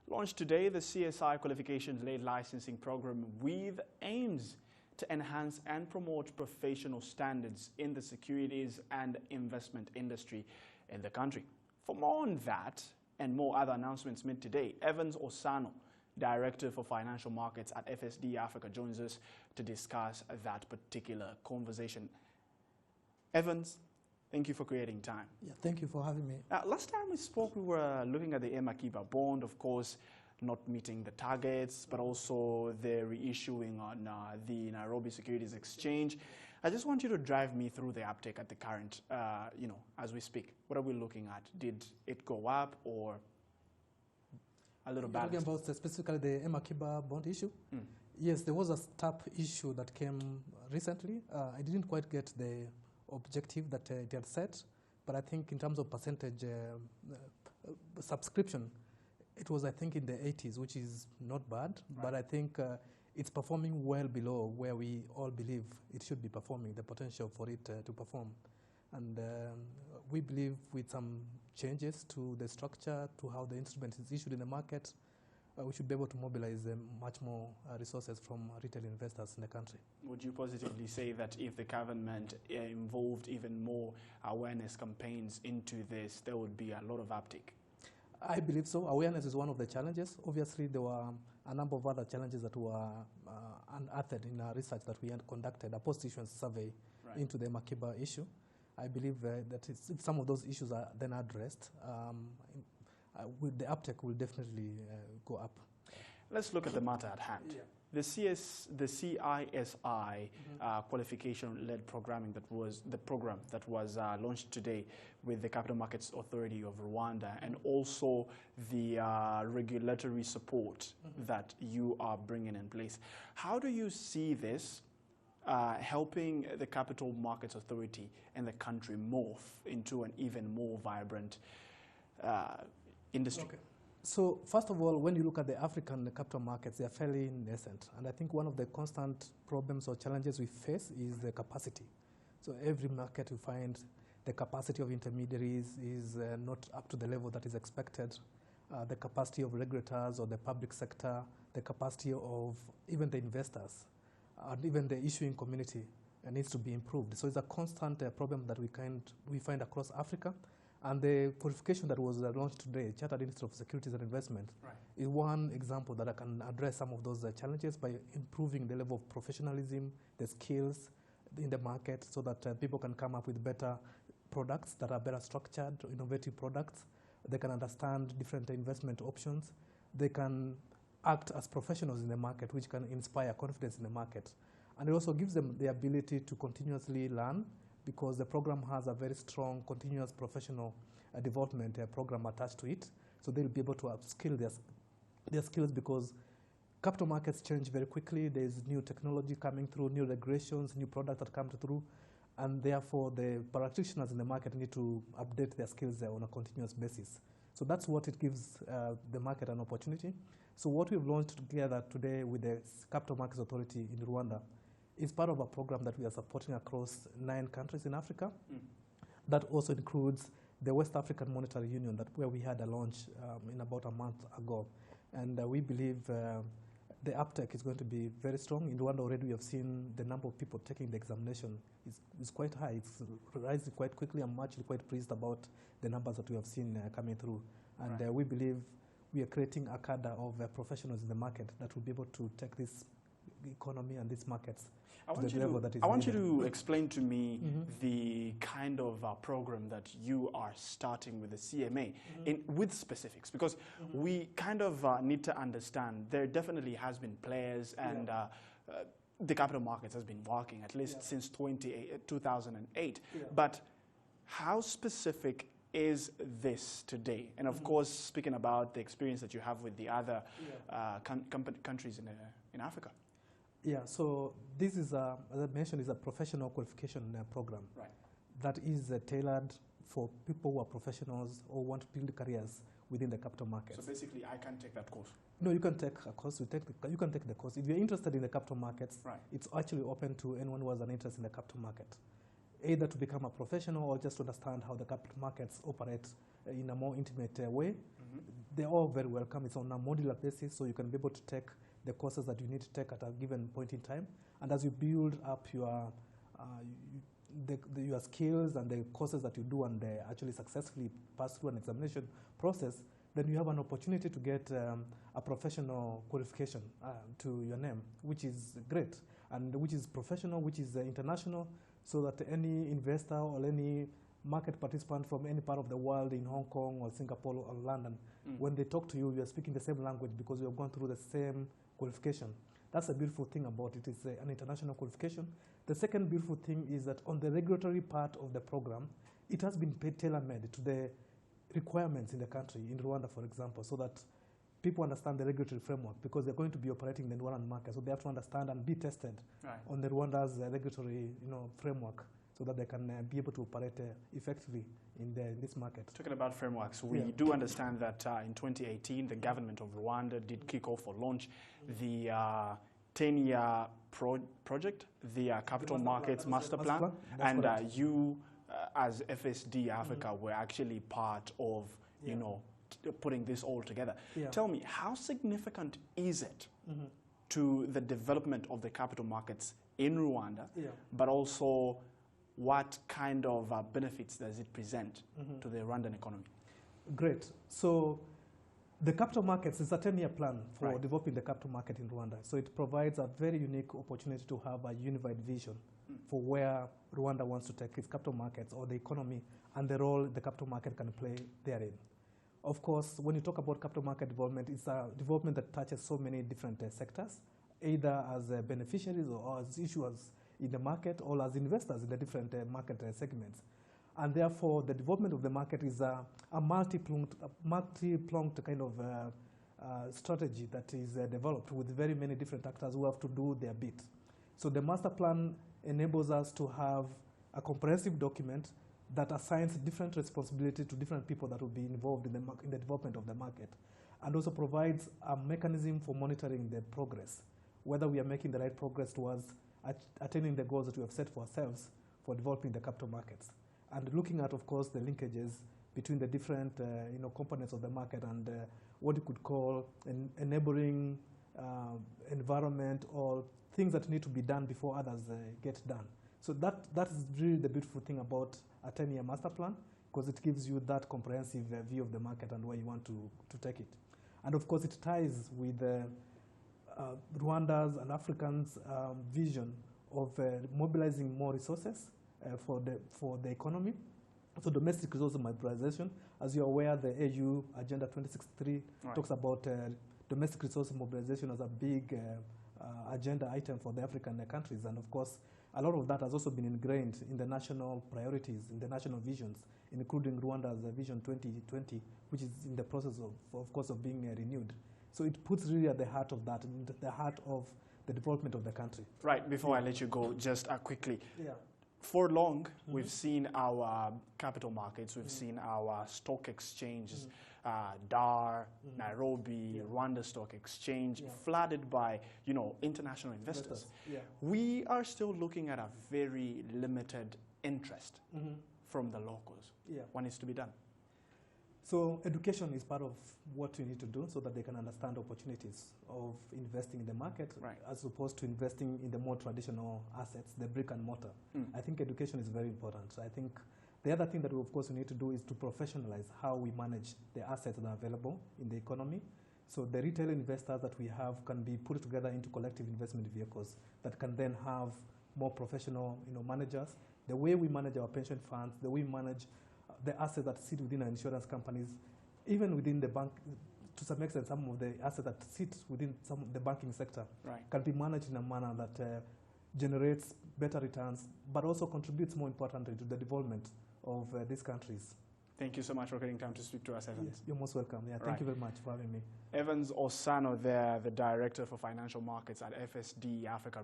Launched today, the CSI qualifications-led licensing program with aims to enhance and promote professional standards in the securities and investment industry in the country. For more on that and more other announcements made today, Osano, Director for Financial Markets at FSD Africa, joins us to discuss that particular conversation. Evans, thank you for creating time. Yeah, thank you for having me. Last time we spoke, we were looking at the Emakiba bond, of course, not meeting the targets, but also the reissuing on the Nairobi Securities Exchange. I just want you to drive me through the uptake at the current, as we speak. What are we looking at? Did it go up or a little balanced? Talking about specifically the Emakiba bond issue? Yes, there was a TAP issue that came recently. I didn't quite get the objective that it had set, but I think in terms of percentage subscription, it was, I think, in the 80s, which is not bad, right. But I think it's performing well below where we all believe it should be performing, the potential for it to perform. And we believe with some changes to the structure, to how the instrument is issued in the market, we should be able to mobilize much more resources from retail investors in the country. Would you positively say that if the government involved even more awareness campaigns into this, there would be a lot of uptake? I believe so. Awareness is one of the challenges. Obviously, there were a number of other challenges that were unearthed in our research that we had conducted, a post-issuance survey into the Emakiba issue. I believe that if some of those issues are then addressed, the uptake will definitely go up. Let's look at the matter at hand. Yeah. The CISI qualification-led programming that was the program that was launched today with the Capital Markets Authority of Rwanda, and also the regulatory support that you are bringing in place. How do you see this helping the Capital Markets Authority and the country morph into an even more vibrant industry? Okay. So first of all, when you look at the African capital markets, they are fairly nascent. And I think one of the constant problems or challenges we face is the capacity. So every market you find the capacity of intermediaries is not up to the level that is expected. The capacity of regulators or the public sector, the capacity of even the investors, and even the issuing community needs to be improved. So it's a constant problem that we find across Africa. And the qualification that was launched today, Chartered Institute of Securities and Investment, is one example that I can address some of those challenges by improving the level of professionalism, the skills in the market, so that people can come up with better products that are better structured, innovative products. They can understand different investment options. They can act as professionals in the market, which can inspire confidence in the market. And it also gives them the ability to continuously learn, because the program has a very strong continuous professional development program attached to it. So they'll be able to upskill their skills, because capital markets change very quickly. There's new technology coming through, new regulations, new products that come through. And therefore, the practitioners in the market need to update their skills on a continuous basis. So that's what it gives the market an opportunity. So what we've launched together today with the Capital Markets Authority in Rwanda is part of a program that we are supporting across 9 countries in Africa. That also includes the West African Monetary Union, where we had a launch in about a month ago. And we believe the uptake is going to be very strong. In Rwanda already we have seen the number of people taking the examination is quite high. It's rising quite quickly. I'm actually quite pleased about the numbers that we have seen coming through. And we believe we are creating a cadre of professionals in the market that will be able to take this economy and these markets to the level that is needed. I want you to explain to me the kind of program that you are starting with the CMA with specifics, because we kind of need to understand there definitely has been players, and the capital markets has been working at least since 2008. But how specific is this today? And of course, speaking about the experience that you have with the other countries in Africa. Yeah, so this is, as I mentioned, is a professional qualification program that is tailored for people who are professionals or want to build careers within the capital markets. So basically, I can take that course? No, you can take a course. You can take the course. If you're interested in the capital markets, it's actually open to anyone who has an interest in the capital market, either to become a professional or just to understand how the capital markets operate in a more intimate way. they're all very welcome. It's on a modular basis, so you can be able to take the courses that you need to take at a given point in time. And as you build up your your skills and the courses that you do and actually successfully pass through an examination process, then you have an opportunity to get a professional qualification to your name, which is great, and which is professional, which is international, so that any investor or any market participant from any part of the world in Hong Kong or Singapore or London, when they talk to you, you're speaking the same language because you have gone through the same qualification. That's a beautiful thing about it. It's an international qualification. The second beautiful thing is that on the regulatory part of the program, it has been tailor-made to the requirements in the country, in Rwanda, for example, so that people understand the regulatory framework, because they're going to be operating in the Rwandan market. So they have to understand and be tested on the Rwanda's regulatory framework, so that they can be able to operate effectively in this market. Talking about frameworks, we do understand that in 2018, the government of Rwanda did kick off or launch the 10-year project, the Capital Markets Master Plan. And you, as FSD Africa, were actually part of, putting this all together. Tell me, how significant is it to the development of the capital markets in Rwanda, but also what kind of benefits does it present to the Rwandan economy? Great. So the capital markets is a 10-year plan for developing the capital market in Rwanda. So it provides a very unique opportunity to have a unified vision for where Rwanda wants to take its capital markets or the economy and the role the capital market can play therein. Of course, when you talk about capital market development, it's a development that touches so many different sectors, either as beneficiaries or as issuers in the market, or as investors in the different market segments. And therefore, the development of the market is a multi-pronged kind of strategy that is developed with very many different actors who have to do their bit. So the master plan enables us to have a comprehensive document that assigns different responsibility to different people that will be involved in the development of the market, and also provides a mechanism for monitoring the progress, whether we are making the right progress towards attaining the goals that we have set for ourselves for developing the capital markets, and looking at, of course, the linkages between the different components of the market and what you could call an enabling environment, or things that need to be done before others get done. So that is really the beautiful thing about a 10-year master plan, because it gives you that comprehensive view of the market and where you want to take it. And of course, it ties with Rwanda's and Africans' vision of mobilizing more resources for the economy. So domestic resource mobilization, as you're aware, the AU Agenda 2063 talks about domestic resource mobilization as a big agenda item for the African countries. And of course, a lot of that has also been ingrained in the national priorities, in the national visions, including Rwanda's Vision 2020, which is in the process of course, of being renewed. So it puts really at the heart of that, in the heart of the development of the country. Right, before I let you go, just quickly. For long, we've seen our capital markets, we've seen our stock exchanges, Dar, Nairobi, Rwanda Stock Exchange, flooded by, international investors. We are still looking at a very limited interest from the locals. What needs to be done? So education is part of what you need to do so that they can understand opportunities of investing in the market, as opposed to investing in the more traditional assets, the brick and mortar. I think education is very important. So I think the other thing that we, of course, we need to do is to professionalize how we manage the assets that are available in the economy. So the retail investors that we have can be put together into collective investment vehicles that can then have more professional managers. The way we manage our pension funds, the way we manage the assets that sit within our insurance companies, even within the bank, to some extent, some of the assets that sit within some of the banking sector can be managed in a manner that generates better returns, but also contributes, more importantly, to the development of these countries. Thank you so much for getting time to speak to us, Evans. Yes, you're most welcome. Thank you very much for having me. Evans Osano, the Director for Financial Markets at FSD Africa.